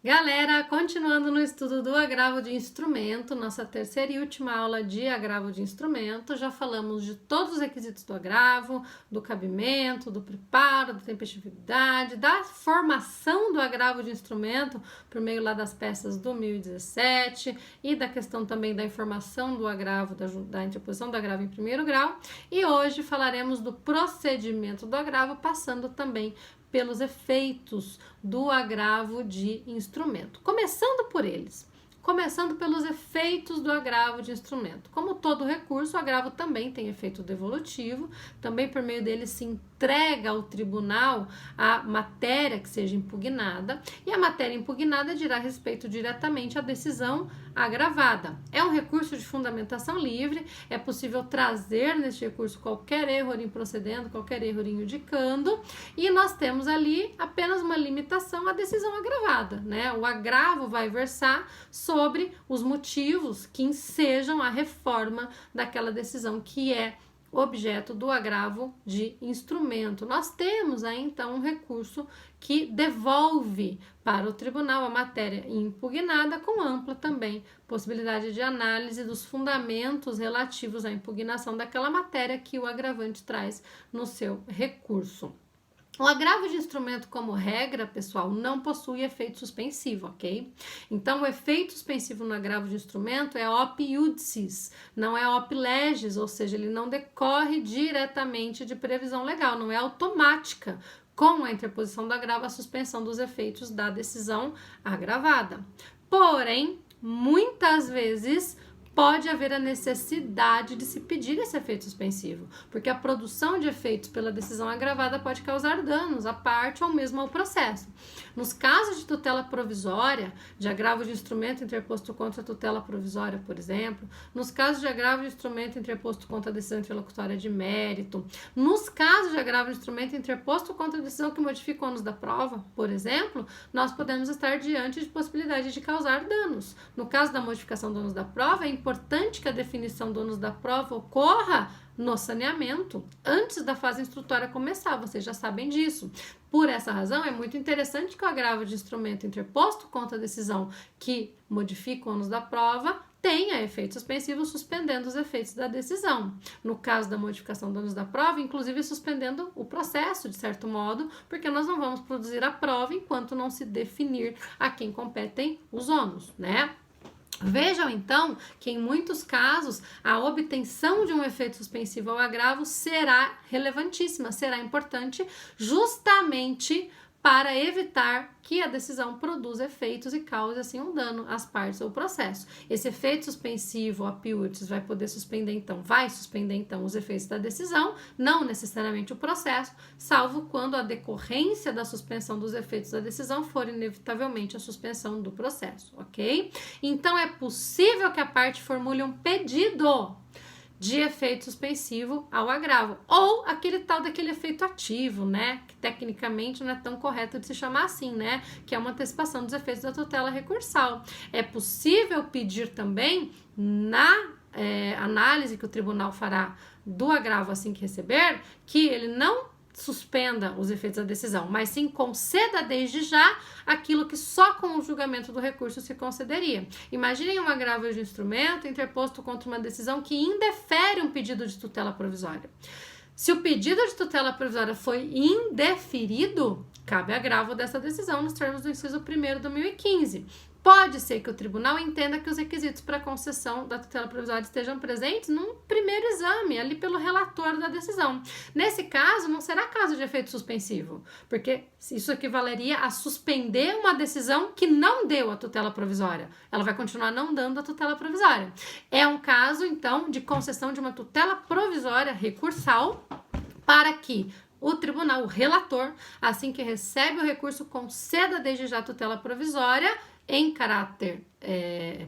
Galera, continuando no estudo do agravo de instrumento, nossa terceira e última aula de agravo de instrumento, já falamos de todos os requisitos do agravo, do cabimento, do preparo, da tempestividade, da formação do agravo de instrumento por meio lá das peças do 1017 e da questão também da informação do agravo, da interposição do agravo em primeiro grau. E hoje falaremos do procedimento do agravo, passando também pelos efeitos do agravo de instrumento. Começando por eles. Começando pelos efeitos do agravo de instrumento. Como todo recurso, o agravo também tem efeito devolutivo, também por meio dele se entrega ao tribunal a matéria que seja impugnada, e a matéria impugnada dirá respeito diretamente à decisão agravada. É um recurso de fundamentação livre, é possível trazer neste recurso qualquer erro improcedendo, qualquer erro indicando, e nós temos ali apenas uma limitação à decisão agravada, né? O agravo vai versar sobre os motivos que ensejam a reforma daquela decisão que é objeto do agravo de instrumento. Nós temos aí então um recurso que devolve para o tribunal a matéria impugnada, com ampla também possibilidade de análise dos fundamentos relativos à impugnação daquela matéria que o agravante traz no seu recurso. O agravo de instrumento, como regra, pessoal, não possui efeito suspensivo, ok? Então, o efeito suspensivo no agravo de instrumento é op iudicis, não é op legis, ou seja, ele não decorre diretamente de previsão legal, não é automática, com a interposição do agravo, a suspensão dos efeitos da decisão agravada. Porém, muitas vezes pode haver a necessidade de se pedir esse efeito suspensivo, porque a produção de efeitos pela decisão agravada pode causar danos à parte ou mesmo ao processo. Nos casos de tutela provisória, de agravo de instrumento interposto contra a tutela provisória, por exemplo, nos casos de agravo de instrumento interposto contra a decisão interlocutória de mérito, nos casos de agravo de instrumento interposto contra a decisão que modifica o ônus da prova, por exemplo, nós podemos estar diante de possibilidade de causar danos. No caso da modificação do ônus da prova, é importante que a definição do ônus da prova ocorra no saneamento, antes da fase instrutória começar, vocês já sabem disso. Por essa razão, é muito interessante que o agravo de instrumento interposto contra a decisão que modifica o ônus da prova tenha efeito suspensivo, suspendendo os efeitos da decisão. No caso da modificação do ônus da prova, inclusive suspendendo o processo, de certo modo, porque nós não vamos produzir a prova enquanto não se definir a quem competem os ônus, né? Vejam, então, que em muitos casos a obtenção de um efeito suspensivo ao agravo será relevantíssima, será importante justamente para evitar que a decisão produza efeitos e cause assim um dano às partes ou processo. Esse efeito suspensivo, a piutis, vai suspender então os efeitos da decisão, não necessariamente o processo, salvo quando a decorrência da suspensão dos efeitos da decisão for inevitavelmente a suspensão do processo, ok? Então é possível que a parte formule um pedido de efeito suspensivo ao agravo, ou aquele tal daquele efeito ativo, né, que tecnicamente não é tão correto de se chamar assim, né, que é uma antecipação dos efeitos da tutela recursal. É possível pedir também, na análise que o tribunal fará do agravo assim que receber, que ele não suspenda os efeitos da decisão, mas sim conceda desde já aquilo que só com o julgamento do recurso se concederia. Imaginem um agravo de instrumento interposto contra uma decisão que indefere um pedido de tutela provisória. Se o pedido de tutela provisória foi indeferido, cabe agravo dessa decisão nos termos do inciso 1º do 1015. Pode ser que o tribunal entenda que os requisitos para concessão da tutela provisória estejam presentes num primeiro exame, ali pelo relator da decisão. Nesse caso, não será caso de efeito suspensivo, porque isso equivaleria a suspender uma decisão que não deu a tutela provisória. Ela vai continuar não dando a tutela provisória. É um caso, então, de concessão de uma tutela provisória recursal para que o tribunal, o relator, assim que recebe o recurso, conceda desde já a tutela provisória em caráter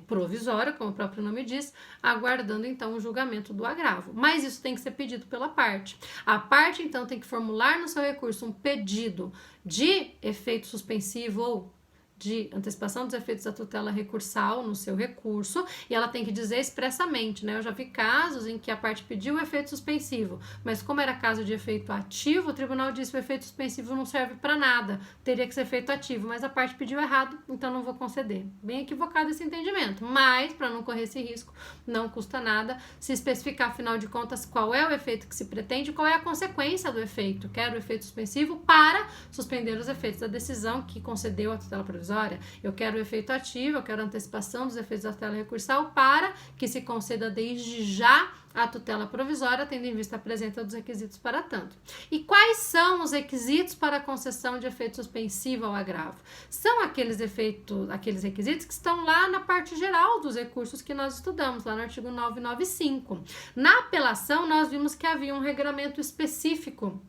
provisório, como o próprio nome diz, aguardando então o julgamento do agravo. Mas isso tem que ser pedido pela parte. A parte então tem que formular no seu recurso um pedido de efeito suspensivo ou de antecipação dos efeitos da tutela recursal no seu recurso, e ela tem que dizer expressamente, né? Eu já vi casos em que a parte pediu o efeito suspensivo, mas como era caso de efeito ativo, o tribunal disse que o efeito suspensivo não serve para nada, teria que ser efeito ativo, mas a parte pediu errado, então não vou conceder. Bem equivocado esse entendimento, mas para não correr esse risco, não custa nada se especificar, afinal de contas, qual é o efeito que se pretende, qual é a consequência do efeito. Quero o efeito suspensivo para suspender os efeitos da decisão que concedeu a tutela provisória. Eu quero o efeito ativo, eu quero a antecipação dos efeitos da tutela recursal para que se conceda desde já a tutela provisória, tendo em vista a presença dos requisitos para tanto. E quais são os requisitos para a concessão de efeito suspensivo ao agravo? São aqueles requisitos que estão lá na parte geral dos recursos que nós estudamos, lá no artigo 995. Na apelação, nós vimos que havia um regramento específico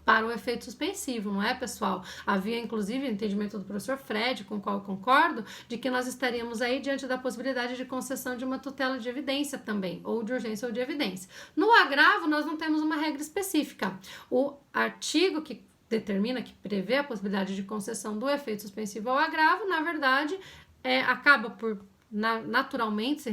para o efeito suspensivo, não é, pessoal? Havia, inclusive, o entendimento do professor Fred, com o qual eu concordo, de que nós estaríamos aí diante da possibilidade de concessão de uma tutela de evidência também, ou de urgência ou de evidência. No agravo, nós não temos uma regra específica. O artigo que determina, que prevê a possibilidade de concessão do efeito suspensivo ao agravo, na verdade, acaba por naturalmente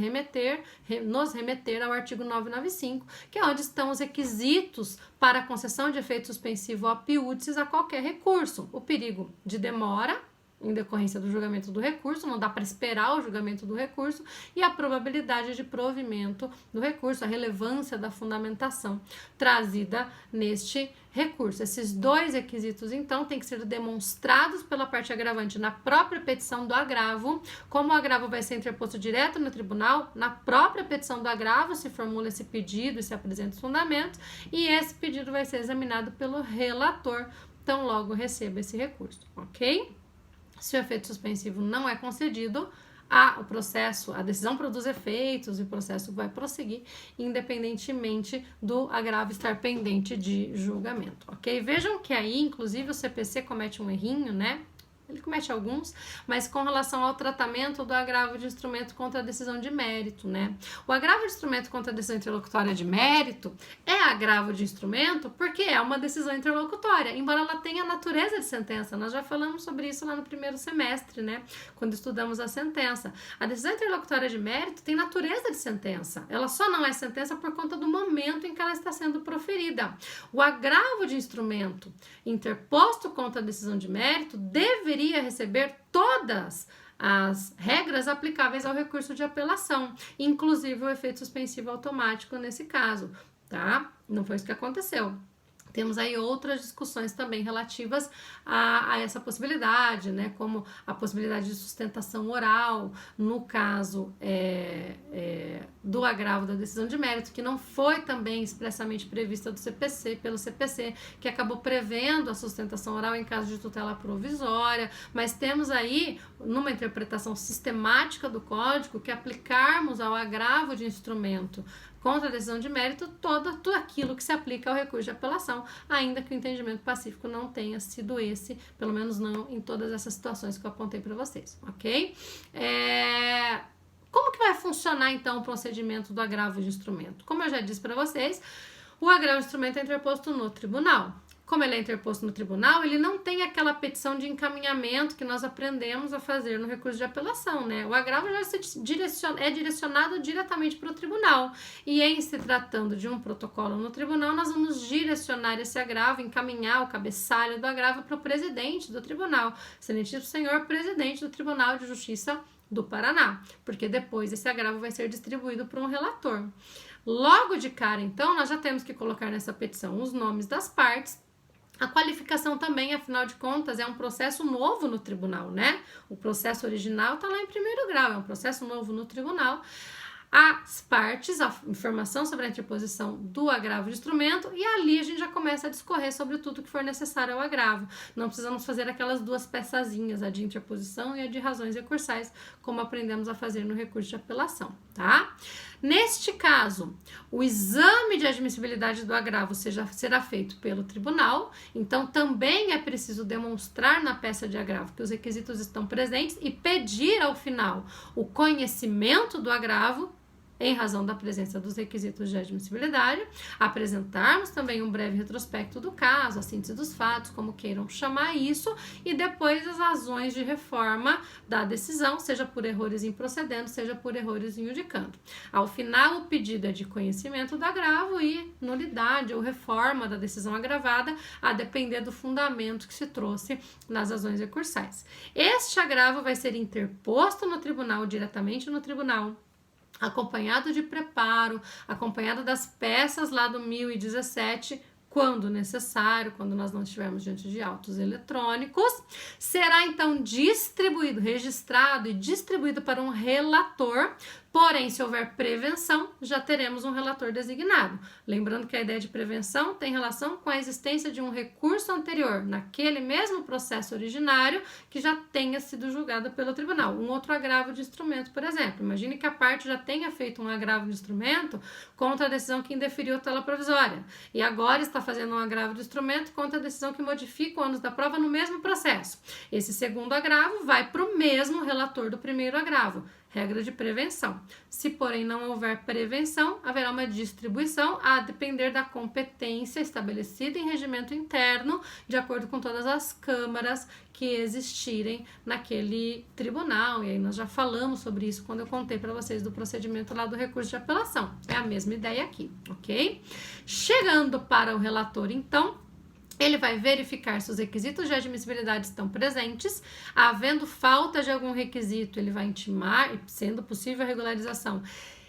nos remeter ao artigo 995, que é onde estão os requisitos para a concessão de efeito suspensivo apiúdices a qualquer recurso. O perigo de demora em decorrência do julgamento do recurso, não dá para esperar o julgamento do recurso, e a probabilidade de provimento do recurso, a relevância da fundamentação trazida neste recurso. Esses dois requisitos, então, têm que ser demonstrados pela parte agravante na própria petição do agravo. Como o agravo vai ser interposto direto no tribunal, na própria petição do agravo se formula esse pedido e se apresenta os fundamentos, e esse pedido vai ser examinado pelo relator, tão logo receba esse recurso, ok? Se o efeito suspensivo não é concedido, a decisão produz efeitos e o processo vai prosseguir, independentemente do agravo estar pendente de julgamento, ok? Vejam que aí, inclusive, o CPC comete um errinho, né? Ele comete alguns, mas com relação ao tratamento do agravo de instrumento contra a decisão de mérito, né? O agravo de instrumento contra a decisão interlocutória de mérito é agravo de instrumento porque é uma decisão interlocutória, embora ela tenha natureza de sentença. Nós já falamos sobre isso lá no primeiro semestre, né? Quando estudamos a sentença. A decisão interlocutória de mérito tem natureza de sentença. Ela só não é sentença por conta do momento em que ela está sendo proferida. O agravo de instrumento interposto contra a decisão de mérito deveria receber todas as regras aplicáveis ao recurso de apelação, inclusive o efeito suspensivo automático nesse caso, tá? Não foi isso que aconteceu. Temos aí outras discussões também relativas a essa possibilidade, né? Como a possibilidade de sustentação oral, no caso do agravo da decisão de mérito, que não foi também expressamente prevista pelo CPC, que acabou prevendo a sustentação oral em caso de tutela provisória, mas temos aí, numa interpretação sistemática do Código, que aplicarmos ao agravo de instrumento contra a decisão de mérito tudo aquilo que se aplica ao recurso de apelação, ainda que o entendimento pacífico não tenha sido esse, pelo menos não em todas essas situações que eu apontei para vocês, ok? Como que vai funcionar, então, o procedimento do agravo de instrumento? Como eu já disse para vocês, o agravo de instrumento é interposto no tribunal. Como ele é interposto no tribunal, ele não tem aquela petição de encaminhamento que nós aprendemos a fazer no recurso de apelação, né? O agravo já é direcionado diretamente para o tribunal. E em se tratando de um protocolo no tribunal, nós vamos direcionar esse agravo, encaminhar o cabeçalho do agravo para o presidente do tribunal, excelentíssimo senhor presidente do Tribunal de Justiça do Paraná, porque depois esse agravo vai ser distribuído para um relator. Logo de cara, então, nós já temos que colocar nessa petição os nomes das partes. A qualificação também, afinal de contas, é um processo novo no tribunal, né? O processo original está lá em primeiro grau, é um processo novo no tribunal. As partes, a informação sobre a interposição do agravo de instrumento, e ali a gente já começa a discorrer sobre tudo que for necessário ao agravo. Não precisamos fazer aquelas duas peçazinhas, a de interposição e a de razões recursais, como aprendemos a fazer no recurso de apelação, tá? Neste caso, o exame de admissibilidade do agravo será feito pelo tribunal, então também é preciso demonstrar na peça de agravo que os requisitos estão presentes e pedir ao final o conhecimento do agravo em razão da presença dos requisitos de admissibilidade, apresentarmos também um breve retrospecto do caso, a síntese dos fatos, como queiram chamar isso, e depois as razões de reforma da decisão, seja por errores improcedendo, seja por errores indicando. Ao final, o pedido é de conhecimento do agravo e nulidade ou reforma da decisão agravada, a depender do fundamento que se trouxe nas razões recursais. Este agravo vai ser interposto no tribunal, diretamente no tribunal, acompanhado de preparo, acompanhado das peças lá do 1017, quando necessário, quando nós não estivermos diante de autos eletrônicos, será então distribuído, registrado e distribuído para um relator. Porém, se houver prevenção, já teremos um relator designado. Lembrando que a ideia de prevenção tem relação com a existência de um recurso anterior, naquele mesmo processo originário, que já tenha sido julgado pelo tribunal. Um outro agravo de instrumento, por exemplo. Imagine que a parte já tenha feito um agravo de instrumento contra a decisão que indeferiu a tutela provisória. E agora está fazendo um agravo de instrumento contra a decisão que modifica o ônus da prova no mesmo processo. Esse segundo agravo vai para o mesmo relator do primeiro agravo. Regra de prevenção. Se, porém, não houver prevenção, haverá uma distribuição a depender da competência estabelecida em regimento interno, de acordo com todas as câmaras que existirem naquele tribunal. E aí nós já falamos sobre isso quando eu contei para vocês do procedimento lá do recurso de apelação. É a mesma ideia aqui, ok? Chegando para o relator, então, ele vai verificar se os requisitos de admissibilidade estão presentes. Havendo falta de algum requisito, ele vai intimar, sendo possível a regularização,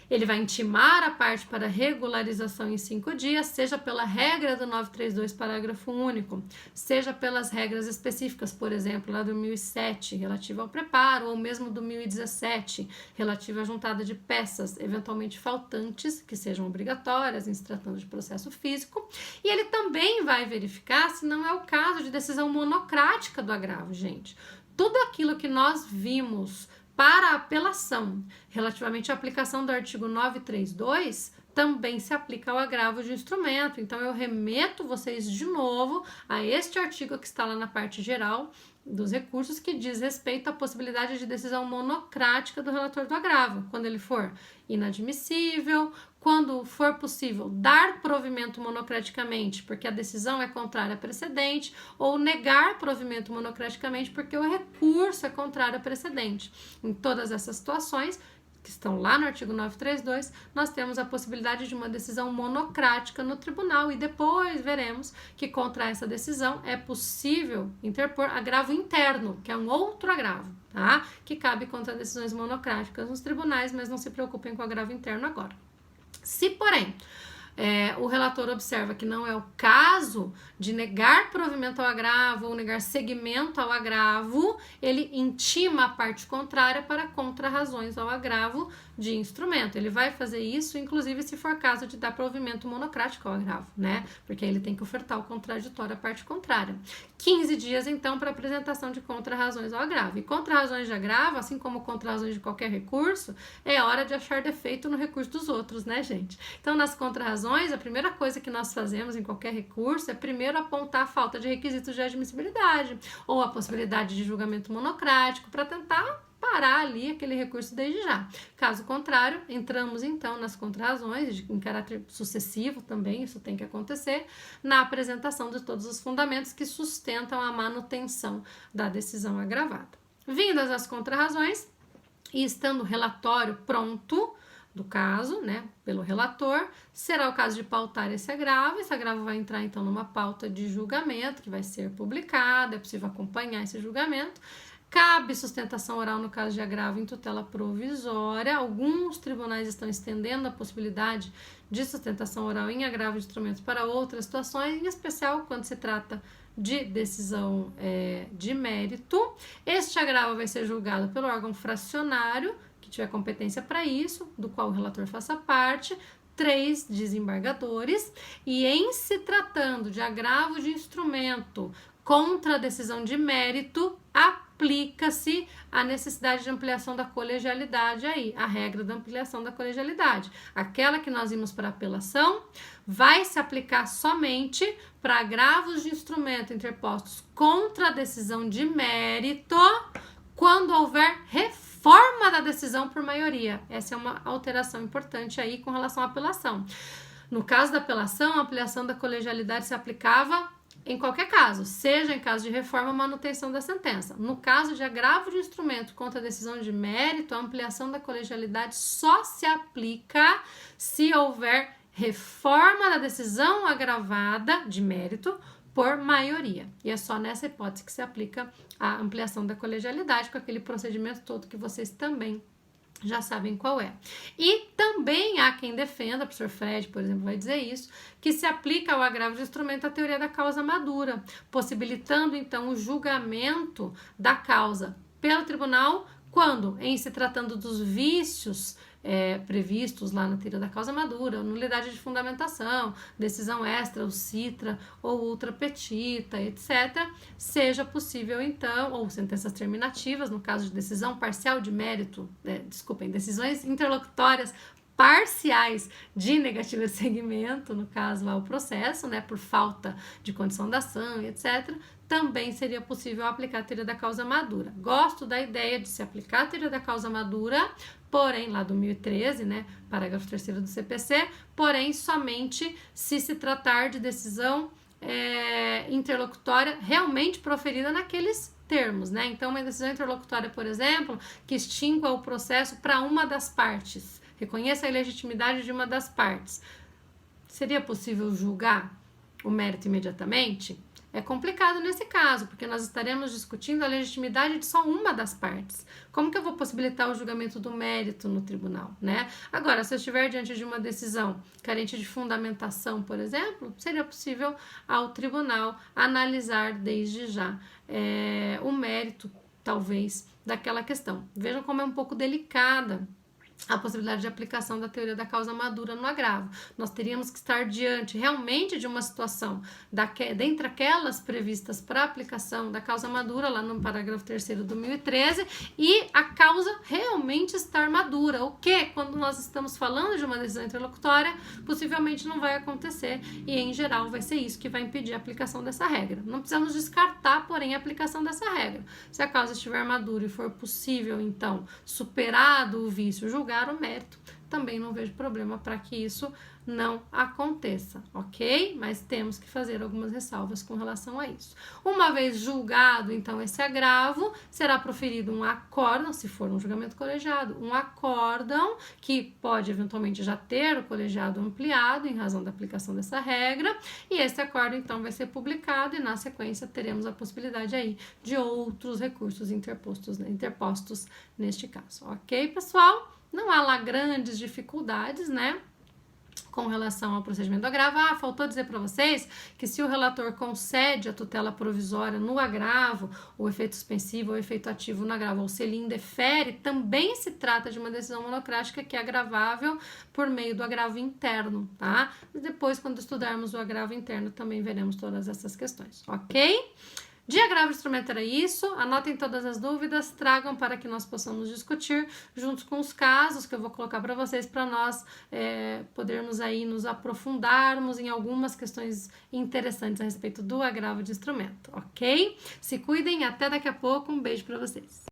ele vai intimar a parte para regularização em 5 dias, seja pela regra do 932, parágrafo único, seja pelas regras específicas, por exemplo, lá do 1007, relativa ao preparo, ou mesmo do 1017, relativa à juntada de peças, eventualmente faltantes, que sejam obrigatórias, em se tratando de processo físico. E ele também vai verificar se não é o caso de decisão monocrática do agravo, gente. Tudo aquilo que nós vimos para a apelação, relativamente à aplicação do artigo 932, também se aplica ao agravo de instrumento. Então, eu remeto vocês de novo a este artigo que está lá na parte geral dos recursos, que diz respeito à possibilidade de decisão monocrática do relator do agravo, quando ele for inadmissível, quando for possível dar provimento monocraticamente, porque a decisão é contrária a precedente, ou negar provimento monocraticamente, porque o recurso é contrário a precedente. Em todas essas situações, que estão lá no artigo 932, nós temos a possibilidade de uma decisão monocrática no tribunal, e depois veremos que contra essa decisão é possível interpor agravo interno, que é um outro agravo, tá? Que cabe contra decisões monocráticas nos tribunais, mas não se preocupem com o agravo interno agora. Se, porém, o relator observa que não é o caso de negar provimento ao agravo ou negar seguimento ao agravo, ele intima a parte contrária para contrarrazões ao agravo de instrumento. Ele vai fazer isso, inclusive, se for caso de dar provimento monocrático ao agravo, né? Porque aí ele tem que ofertar o contraditório à parte contrária. 15 dias, então, para apresentação de contrarrazões ao agravo. E contrarrazões de agravo, assim como contrarrazões de qualquer recurso, é hora de achar defeito no recurso dos outros, né, gente? Então, nas contrarrazões, a primeira coisa que nós fazemos em qualquer recurso é primeiro apontar a falta de requisitos de admissibilidade ou a possibilidade de julgamento monocrático para tentar parar ali aquele recurso desde já. Caso contrário, entramos então nas contrarrazões em caráter sucessivo também, isso tem que acontecer, na apresentação de todos os fundamentos que sustentam a manutenção da decisão agravada. Vindas as contrarrazões e estando o relatório pronto do caso, né, pelo relator, será o caso de pautar esse agravo vai entrar então numa pauta de julgamento que vai ser publicada, é possível acompanhar esse julgamento. Cabe sustentação oral no caso de agravo em tutela provisória. Alguns tribunais estão estendendo a possibilidade de sustentação oral em agravo de instrumentos para outras situações, em especial quando se trata de decisão de mérito. Este agravo vai ser julgado pelo órgão fracionário, que tiver competência para isso, do qual o relator faça parte, 3 desembargadores, e em se tratando de agravo de instrumento contra a decisão de mérito, aplica-se a necessidade de ampliação da colegialidade aí, a regra da ampliação da colegialidade. Aquela que nós vimos para apelação vai se aplicar somente para agravos de instrumento interpostos contra a decisão de mérito quando houver reforma reforma da decisão por maioria. Essa é uma alteração importante aí com relação à apelação. No caso da apelação, a ampliação da colegialidade se aplicava em qualquer caso, seja em caso de reforma ou manutenção da sentença. No caso de agravo de instrumento contra a decisão de mérito, a ampliação da colegialidade só se aplica se houver reforma da decisão agravada de mérito por maioria. E é só nessa hipótese que se aplica a ampliação da colegialidade, com aquele procedimento todo que vocês também já sabem qual é. E também há quem defenda, o professor Fred, por exemplo, vai dizer isso, que se aplica ao agravo de instrumento a teoria da causa madura, possibilitando então o julgamento da causa pelo tribunal quando, em se tratando dos vícios previstos lá na teoria da causa madura, nulidade de fundamentação, decisão extra, ou citra, ou ultra petita, etc., seja possível então, ou sentenças terminativas, no caso de decisão parcial de mérito, decisões interlocutórias parciais de negativa de segmento, no caso lá o processo, por falta de condição da ação, etc., também seria possível aplicar a teoria da causa madura. Gosto da ideia de se aplicar a teoria da causa madura, porém, lá do 1013, parágrafo 3º do CPC, porém, somente se tratar de decisão interlocutória realmente proferida naqueles termos, Então, uma decisão interlocutória, por exemplo, que extingua o processo para uma das partes, reconheça a ilegitimidade de uma das partes. Seria possível julgar o mérito imediatamente? É complicado nesse caso, porque nós estaremos discutindo a legitimidade de só uma das partes. Como que eu vou possibilitar o julgamento do mérito no tribunal, Agora, se eu estiver diante de uma decisão carente de fundamentação, por exemplo, seria possível ao tribunal analisar desde já o mérito, talvez, daquela questão. Vejam como é um pouco delicada a possibilidade de aplicação da teoria da causa madura no agravo. Nós teríamos que estar diante realmente de uma situação dentre aquelas previstas para aplicação da causa madura, lá no parágrafo 3º do 1013, e a causa realmente estar madura, o que, quando nós estamos falando de uma decisão interlocutória, possivelmente não vai acontecer, e em geral vai ser isso que vai impedir a aplicação dessa regra. Não precisamos descartar, porém, a aplicação dessa regra. Se a causa estiver madura e for possível, então, superado o vício, julgar o mérito, também não vejo problema para que isso não aconteça, ok? Mas temos que fazer algumas ressalvas com relação a isso. Uma vez julgado, então, esse agravo, será proferido um acórdão, se for um julgamento colegiado, um acórdão que pode eventualmente já ter o colegiado ampliado em razão da aplicação dessa regra, e esse acórdão, então, vai ser publicado e, na sequência, teremos a possibilidade aí de outros recursos interpostos neste caso, ok, pessoal? Não há lá grandes dificuldades, com relação ao procedimento do agravo. Faltou dizer para vocês que se o relator concede a tutela provisória no agravo, o efeito suspensivo ou efeito ativo no agravo, ou se ele indefere, também se trata de uma decisão monocrática que é agravável por meio do agravo interno, tá? E depois, quando estudarmos o agravo interno, também veremos todas essas questões, ok? De agravo de instrumento era isso, anotem todas as dúvidas, tragam para que nós possamos discutir juntos com os casos que eu vou colocar para vocês, para nós podermos aí nos aprofundarmos em algumas questões interessantes a respeito do agravo de instrumento, ok? Se cuidem, até daqui a pouco, um beijo para vocês.